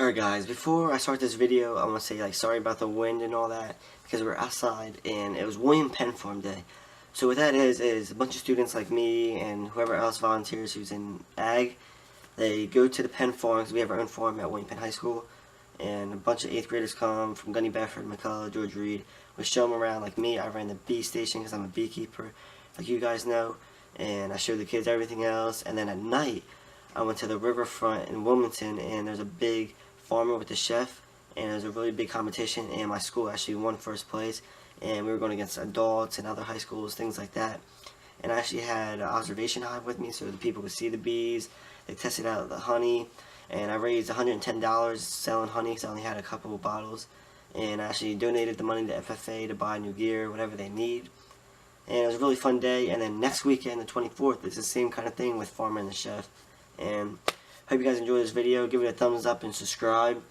Alright guys, before I start this video, I want to say sorry about the wind and all that, because we're outside and it was Penn Farm Day. So what that is a bunch of students like me and whoever else volunteers who's in ag, they go to the Penn Farm, because we have our own farm at Penn High School, and a bunch of 8th graders come from Gunny Bedford, McCullough, George Reed. We show them around. Like me, I ran the bee station because I'm a beekeeper, like you guys know, and I showed the kids everything else. And then at night, I went to the riverfront in Wilmington, and there's a big farmer with the chef, and it was a really big competition, and my school actually won first place, and we were going against adults and other high schools, things like that. And I actually had an observation hive with me so the people could see the bees. They tested out the honey, and I raised $110 selling honey because I only had a couple of bottles, and I actually donated the money to FFA to buy new gear, whatever they need. And it was a really fun day. And then next weekend, the 24th, it's the same kind of thing with farmer and the chef. And hope you guys enjoy this video. Give it a thumbs up and subscribe.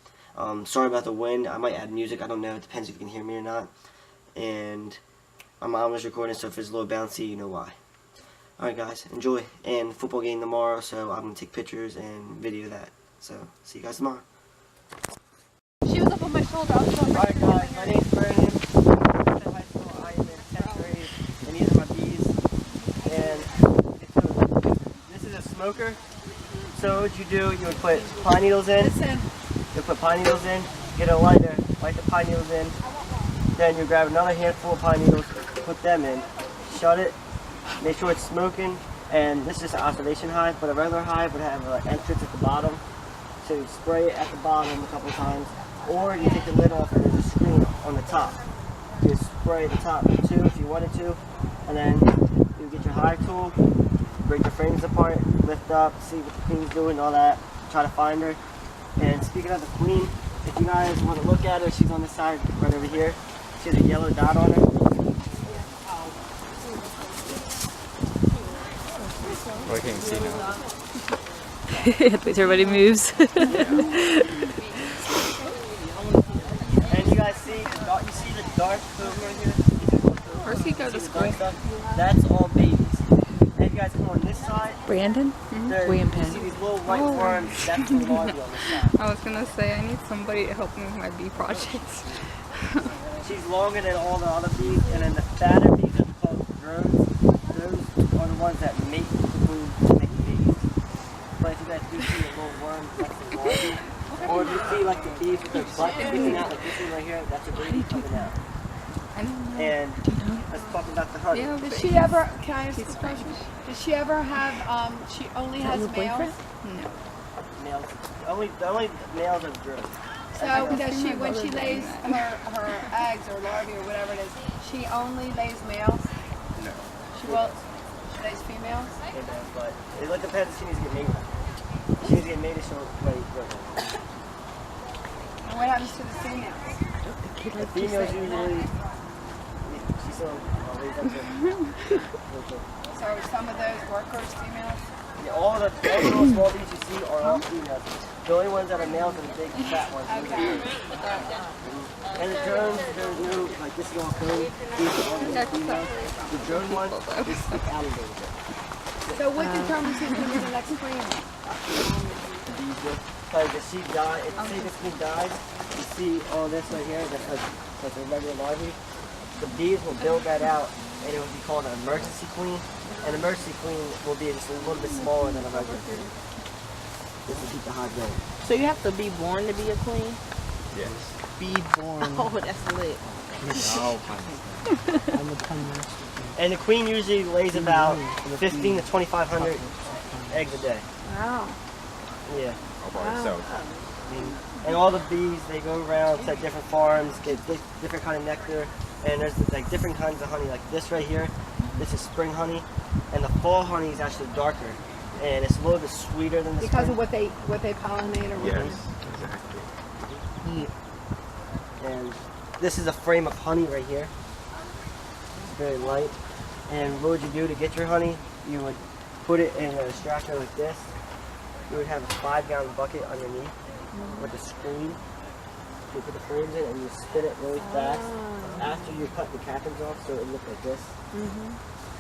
Sorry about the wind. I might add music. I don't know. It depends if you can hear me or not. And my mom was recording, so if it's a little bouncy, you know why. Alright guys, enjoy. And football game tomorrow, so I'm going to take pictures and video that. So, see you guys tomorrow. She was up on my shoulder. Alright guys, my name's Brandon. I'm at Penn High School. I am in 10th grade, and these are my bees. And this is a smoker. So what you do, you would put pine needles in. You put pine needles in, get a lighter, light the pine needles in. Then you grab another handful of pine needles, put them in, shut it, make sure it's smoking. And this is just an observation hive, but a regular hive would have an entrance at the bottom. So you spray it at the bottom a couple of times, or you take the lid off and there's a screen on the top. You spray the top too if you wanted to, and then you get your hive tool, break your frames apart, lift up, see what the queen's doing, all that, try to find her. And speaking of the queen, if you guys want to look at her, she's on this side right over here. She has a yellow dot on her. Oh, I can't see now. Everybody moves. And you guys see, you see the dark over here? Where's he go to school? That's all babies. And you guys come on this side. Brandon? William You Penn. see these little white worms, that's the larvae on this side. I was gonna say I need somebody to help me with my bee projects. She's longer than all the other bees, and then the fatter bees are called drones. Those are the ones that mate with the queen to make babies. But if you guys do see a little worm, that's the larvae. Or if you see like the bees with their butt sticking out, like this one right here, that's a baby coming out. I don't know. And let's talk about the honey. Yeah, Does she ever, can I ask a question? Does she ever have, she only has males? No. Males, the only males are drones. So does she, when she lays her eggs or larvae or whatever it is, she only lays males? No. She lays females? Amen, but it depends if she needs to get mated. If she needs to get mated, she'll lay drones. And what happens to the females? The females usually, she still lays up there. So are some of those workers females? Yeah, all the little small bees you see are all females. The only ones that are males are the big fat ones. Okay. And the drones, there's no, like this is all code. These are all the females. The drone ones just stick out a little bit. So what determines who's going to be the next queen? Because if she dies, if say this queen dies, you see all this right here, that's like a regular larvae. The bees will build that out, and it will be called an emergency queen. An emergency queen will be just a little bit smaller than a regular queen. This will keep the hive going. So you have to be born to be a queen? Yes. Be born. Oh, that's lit. And the queen usually lays about 15 to 2,500 eggs a day. Wow. Yeah. All by itself. And all the bees, they go around to different farms, get different kind of nectar, and there's like different kinds of honey. Like this right here, this is spring honey, and the fall honey is actually darker, and it's a little bit sweeter than the Because spring. of what they pollinate or whatever. Yes, exactly. And this is a frame of honey right here. It's very light. And what would you do to get your honey? You would put it in a extractor like this. You would have a 5-gallon bucket underneath with a screen. You put the frames in and you spin it really fast after you cut the cappings off, so it would look like this.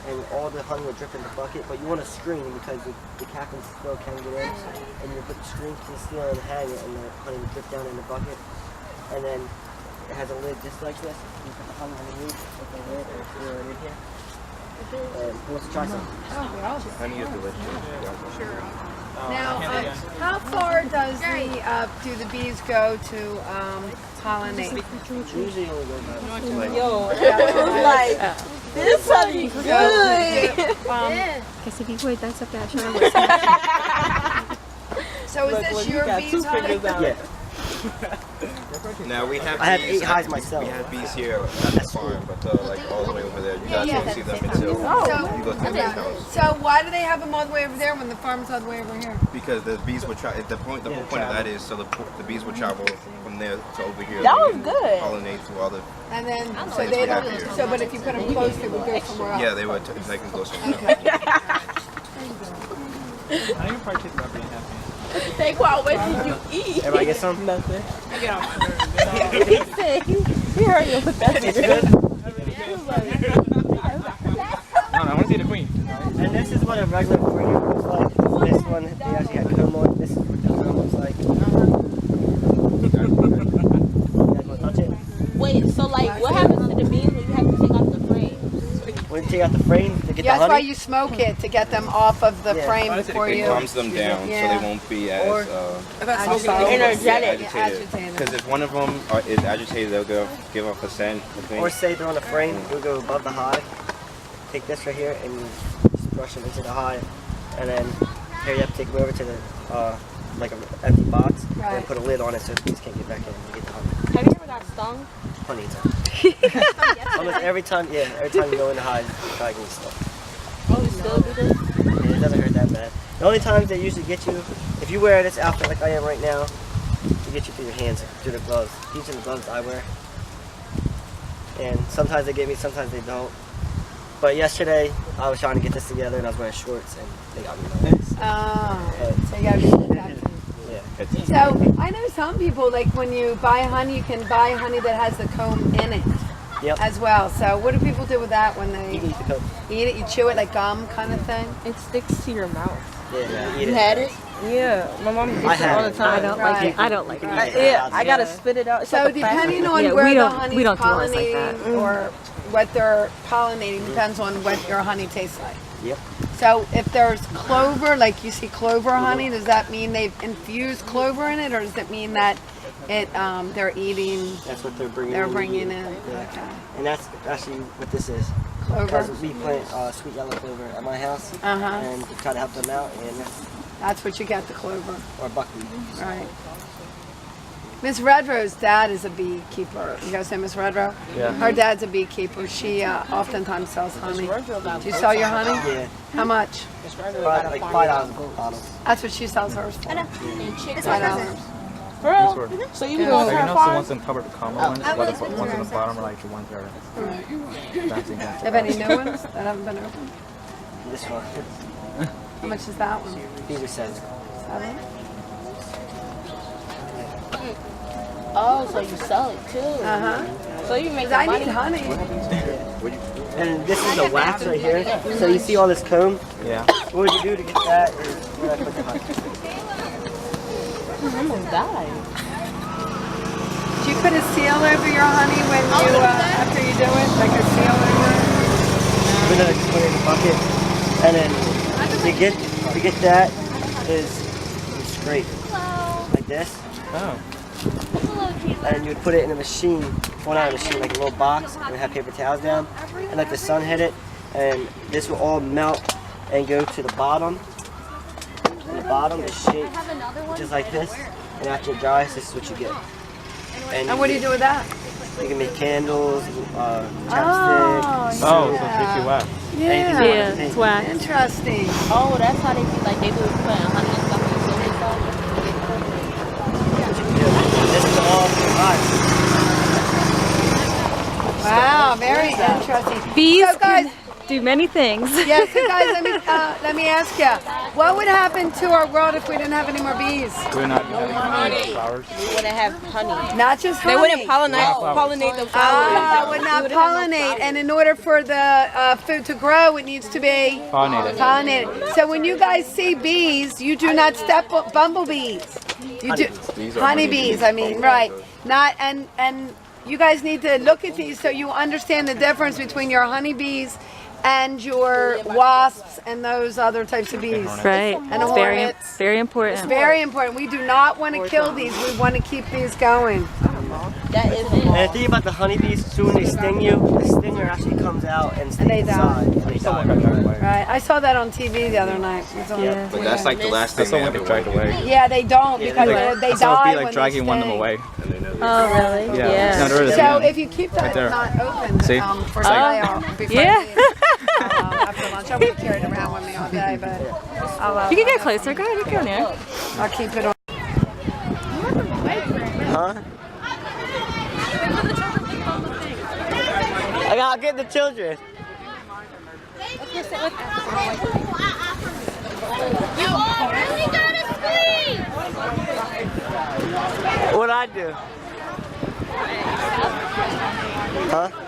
and all the honey will drip in the bucket. But you want to screen because the captain still can get in, and you put the screen to the ceiling and hang it, and the honey will drip down in the bucket. And then it has a lid just like this. You put the honey underneath with the lid, and it's right in here. And who wants to try some? Honey is delicious. Now, how far does do the bees go to pollinate? Usually only go about like, Like, this honey good. Kasi wait, that's okay. So is this your bees honey? yeah. Now we have. I have bees 8 hives myself. We have bees here at the farm, but like all the way over there, you guys Yeah. don't see them until So- you go to the bee's house. So why do they have them all the way over there when the farm's all the way over here? Because the bees will try. The whole point of that is so the bees will travel from there to over here. That was good. Pollinate through all the. And then, so That's they what don't, happened. so but if you put them close, they would go somewhere else. Yeah, they would they can go somewhere. I think part kids about being happy. Take what did you eat? Everybody get some? Nothing. He said he heard you with that. No, I want to see the queen. And this is what a regular aquarium looks like. This one, they actually had comb on. This is what the comb looks like. You guys want to touch it? Wait, so like, what happens to the bees when you have to take out the frame? When you take out the frame to get Yeah, the that's why honey. you smoke it to get them off of the Yeah. frame before It you. calms them down Yeah. so they won't be as Energetic. Agitated. Because if one of them is agitated, they'll give off a scent. I think. Or say they're on a frame, we'll go above the hive. Take this right here and just brush them into the hive. And then here you have to take them over to the like an empty box and Right. put a lid on it so the bees can't get back in and get the honey. Have you ever got stung? Honey time. Almost every time you go in the hive, you probably get stuff. Oh, you still do this? It doesn't hurt that bad. The only times they usually get you, if you wear this outfit like I am right now, they get you through your hands, through the gloves. These are the gloves I wear. And sometimes they get me, sometimes they don't. But yesterday, I was trying to get this together and I was wearing shorts and they got me. Oh, so you gotta be protected. Yeah. So I know some people, like when you buy honey, you can buy honey that has the comb in it Yep. as well. So what do people do with that when they You can eat the coat. eat it? You chew it like gum kind of thing? It sticks to your mouth. Yeah, eat You it. had it? Yeah, my mom gets I it had all the it. time. I don't like it. I don't like it. Yeah, I gotta spit it out. It's So like a plastic. depending on Yeah, where we the don't- honey's we don't do ours like pollinating that. or what they're pollinating depends on what your honey tastes like. Yep. So if there's clover, like you see clover honey, does that mean they've infused clover in it, or does it mean that it they're eating? That's what they're bringing They're in. bringing in. Yeah. Okay. And that's actually what this is. Clover. Because we plant sweet yellow clover at my house. Uh-huh. And to try to help them out. And That's what you get, the clover. or buckwheat. Right. Miss Redrow's dad is a beekeeper. You guys know Miss Redrow? Yeah. Her dad's a beekeeper. She oftentimes sells honey. Do you sell your honey? Yeah. How much? Like $5 bottles. That's what she sells hers for. $5. For real? So you go Like, to you her know, the farm? ones in public common ones, while the ones on the bottom are like the ones that are bouncing against. Have any new ones that haven't been opened? This one. How much is that one? These are 7. 7? Oh, so you sell it too. Uh-huh. So you make 'Cause I money. need honey. And this is the wax right here. So you see all this comb? Yeah. What you do to get that is where I put the honey. I almost died. Do you put a seal over your honey when you, after you do it? Like a seal over it? Put it in the bucket. And then to get that is you scrape like this. Oh. And you would put it in a machine, well not a machine, like a little box, and have paper towels down, and let the sun hit it, and this will all melt and go to the bottom. And the bottom is shaped just like this, and after it dries, this is what you get. And what do you do with that? You can make candles, chapstick, Oh, so it makes you wax. Yeah. Yeah, it's wax. Interesting. Oh, that's how they be like they do putting honey and stuff in the silver stuff. this is all hot. Wow, very interesting. Bees So guys, do many things. Yeah, so guys, let me ask you, what would happen to our world if we didn't have any more bees? We're not having flowers. We wouldn't have honey. Not just honey. They wouldn't pollinate the flowers. Would not pollinate, and in order for the food to grow, it needs to be Pollinated. So when you guys see bees, you do not step on bumblebees. You do honeybees. I mean, right? Not and you guys need to look at these so you understand the difference between your honeybees and your wasps and those other types of bees. Right. And It's hornets. very important. It's very important. We do not want to kill these. We want to keep these going. That is And the thing about the honeybees, too, when they sting you, the stinger actually comes out and stays they die. inside. And they die. Right. I saw that on TV the other night. It was on- Yeah. But that's like the last thing That's they someone ever get dragged want. away. Yeah, they don't because they So it'd die be when like dragging they one of them sting. away. Oh, really? Yeah. No, there is. So if you keep that there. not open See? for before Yeah. I leave, after lunch, I won't carry it around with me all day, but You can get closer. Go ahead, you go there. I'll keep it on. Huh? I'll get the children. What'd I do? Huh?